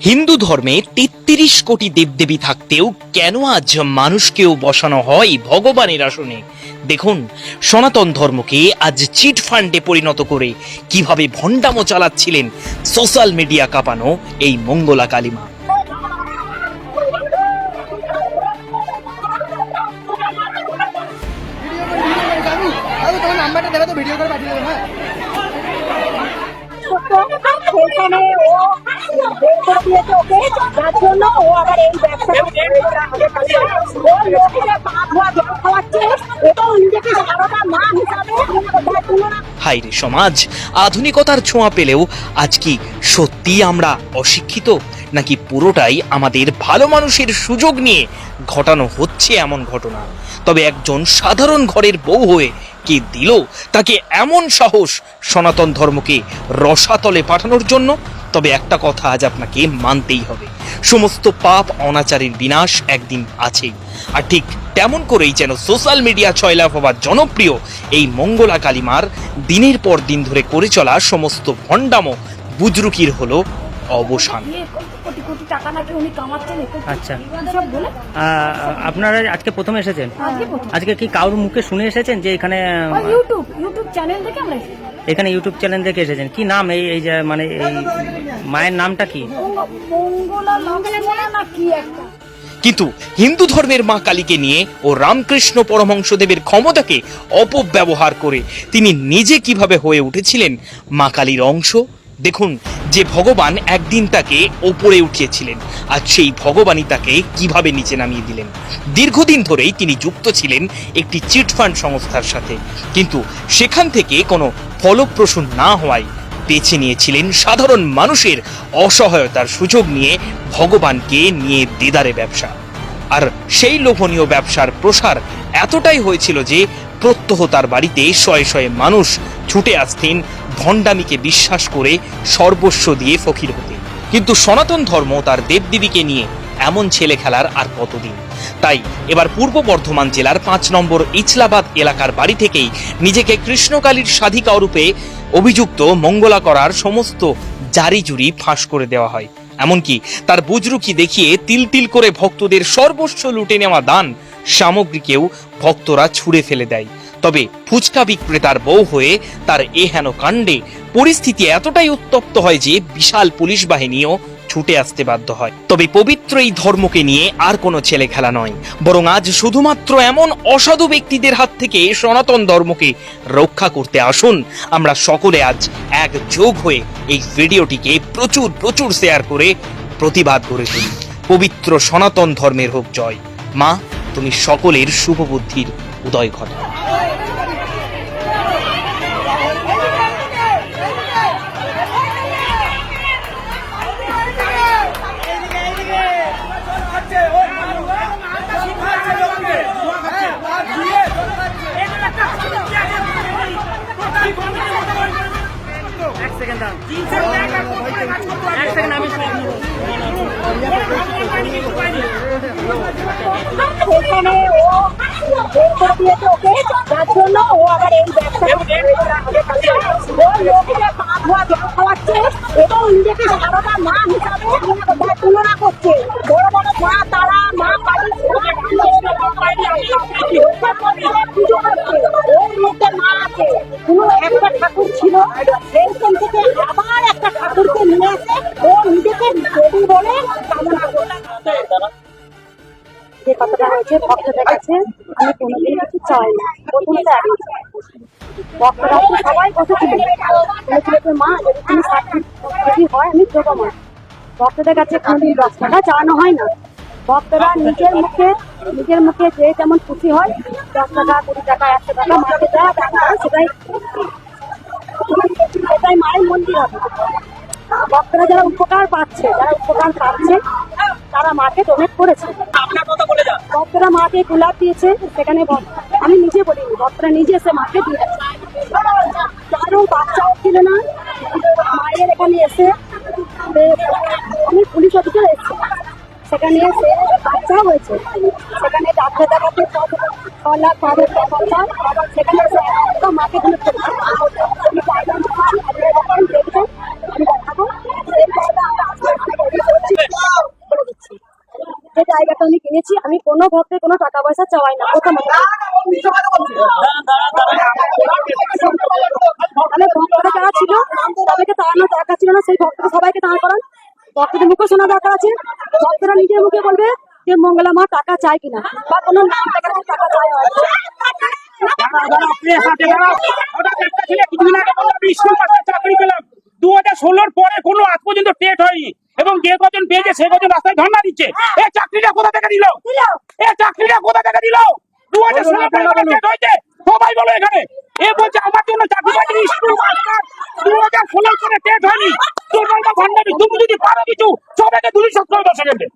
হিন্দু ধর্মে ৩৩ কোটি দেবদেবী থাকতেও কেন আজ মানুষকেও বসানো হয় ভগবানের আসনে? দেখুন, সনাতন ধর্মকে আজ চিট ফান্ডে পরিণত করে কিভাবে ভণ্ডামো চালাচ্ছিলেন সোশ্যাল মিডিয়া কাঁপানো এই মঙ্গলা কালীমা। হায়রে সমাজ, আধুনিকতার ছোঁয়া পেলেও আজ কি সত্যি আমরা অশিক্ষিত, নাকি পুরোটাই আমাদের ভালো মানুষের সুযোগ নিয়ে ঘটানো হচ্ছে এমন ঘটনা? তবে একজন সাধারণ ঘরের বউ হয়ে কে দিল তাকে এমন সাহস সনাতন ধর্মকে রসাতলে পাঠানোর জন্য? তবে একটা কথা আজ আপনাকে মানতেই হবে, সমস্ত পাপ অনাচারের বিনাশ একদিন আছেই। আর ঠিক তেমন করেই যেন সোশ্যাল মিডিয়া ছয়লাভ হবার জনপ্রিয় এই মঙ্গলা কালীমার দিনের পর দিন ধরে করে চলা সমস্ত ভণ্ডামো বুজরুকির হলো অবসান। আচ্ছা, আপনারা আজকে প্রথম এসেছেন? আজকে কি কারোর মুখে শুনে এসেছেন যে এখানে ইউটিউব চ্যানেল দেখে আমরা এখানে ইউটিউব চ্যানেল দেখে এসেছেন? কি নাম এই যে মানে এই মায়ের নামটা কি? কিন্তু হিন্দু ধর্মের মা কালীকে নিয়ে ও রামকৃষ্ণ পরমহংসদেবের ক্ষমতাকে অপব্যবহার করে তিনি নিজে কিভাবে হয়ে উঠেছিলেন মা কালীর অংশ। দেখুন, যে ভগবান একদিন তাকে ওপরে উঠিয়েছিলেন, আর সেই ভগবানই তাকে কিভাবে নিচে নামিয়ে দিলেন। দীর্ঘদিন ধরেই তিনি যুক্ত ছিলেন একটি চিটফান্ড সংস্থার সাথে, কিন্তু সেখান থেকে কোনো ফলপ্রসূ না হওয়ায় বেছে নিয়েছিলেন সাধারণ মানুষের অসহায়তার সুযোগ নিয়ে ভগবানকে নিয়ে দেদারে ব্যবসা। আর সেই লোভনীয় ব্যবসার প্রসার এতটাই হয়েছিল যে প্রত্যহ তার বাড়িতে শয়ে শয়ে মানুষ ছুটে আসতেন ভণ্ডামিকে বিশ্বাস করে সর্বস্ব দিয়ে ফকির হতে। কিন্তু সনাতন ধর্ম তার দেবদেবীকে নিয়ে এমন ছেলে খেলার আর কতদিন? তাই এবার পূর্ব বর্ধমান জেলার ৫ নম্বর ইচলাবাদ এলাকার বাড়ি থেকেই নিজেকে কৃষ্ণকালীর সাধিকা রূপে অভিযুক্ত মঙ্গলা করার সমস্ত জারি জুরি ফাঁস করে দেওয়া হয়। এমনকি তার বুজরুকি দেখিয়ে তিল তিল করে ভক্তদের সর্বস্ব লুটে নেওয়া দান সামগ্রীকেও ভক্তরা ছুঁড়ে ফেলে দেয়। তবে ফুচকা বিক্রেতার বউ হয়ে তার এহেন কাণ্ডে পরিস্থিতি এতটাই উত্তপ্ত হয় যে বিশাল পুলিশ বাহিনীও ছুটে আসতে বাধ্য হয়। তবে পবিত্র এই ধর্মকে নিয়ে আর কোনো ছেলে খেলা নয়, বরং আজ শুধুমাত্র এমন অসাধু ব্যক্তিদের হাত থেকে সনাতন ধর্মকে রক্ষা করতে আসুন আমরা সকলে আজ একযোগ হয়ে এই ভিডিওটিকে প্রচুর প্রচুর শেয়ার করে প্রতিবাদ গড়ে তুলি। পবিত্র সনাতন ধর্মের হোক জয়। মা, তুমি সকলের শুভ বুদ্ধির উদয় ঘটাও। একটা ঠাকুর ছিল, সেইখান থেকে আবার একটা ঠাকুরকে নিয়ে আসে ও নিজেকে দেবী বলে কামনা করে। যে কথাটা হয়েছে ভক্তদের কাছে আমি কোনোদিন কিছু চাই না। প্রথমে ভক্তরা সবাই বসেছিলেন, মা যদি তুমি সাক্ষী হয় আমি দেবো মা। ভক্তদের কাছে কোনোদিন 10 টাকা চাওয়ানো হয় না। ভক্তরা নিজের মুখে যে যেমন খুশি হয় 10 টাকা 20 টাকা 100 টাকা মাকে দেওয়া টাকা সেটাই মায়ের মন্দির হবে। ভক্তরা যারা উপকার পাচ্ছে তারা মাকে ডোনেট করেছে। ভক্তরা মাকে গোলাপ দিয়েছে, সেখানে আমি নিজে বলিনি, ভক্তরা নিজে এসে মাকে দিয়েছে। কারো বাচ্চাও ছিল না মায়ের এখানে এসে, আমি পুলিশ অফিসার এসেছি, সেখানে এসে বাচ্চা হয়েছে, সেখানে ডাক্তার দেখাতে 6 লাখ 5 টাকা সেখানে মাকে ডোনেট করেছে। আমি দেখাবো যে জায়গাটা আমি কিনেছি, আমি কোনো ভক্তের কোনো টাকা পয়সা চাওয়াই না প্রথমত। তাহলে ভক্তরা যারা ছিল তাদেরকে তাড়ানোর দরকার ছিল না, সেই ভক্তকে সবাইকে দাঁড় করান। ভক্তদের মুখে শোনা দরকার আছে, ভক্তরা নিজের মুখে বলবে যে মঙ্গলা মা টাকা চায় কিনা বা কোনো নাম টাকা চায় হয়তো। চাকরি পেলাম 2016 পরে কোনো আজ পর্যন্ত টেট হয়নি, এবং যে কজন পেয়েছে সে কজন রাস্তায় ধর্ণা দিচ্ছে। এই চাকরিটা কোথা থেকে দিল? এই চাকরিটা কোথা থেকে দিল? 2016 পরে টেট হয়েছে, সবাই বলো এখানে। এ বলছে আমার জন্য চাকরি পাইনি, স্কুল মাস্টার 2016 পরে টেট হয়নি। তোর নামটা ভান্ডারি, তুমি যদি পারো কিছু সবাইকে 270 সেকেন্ডে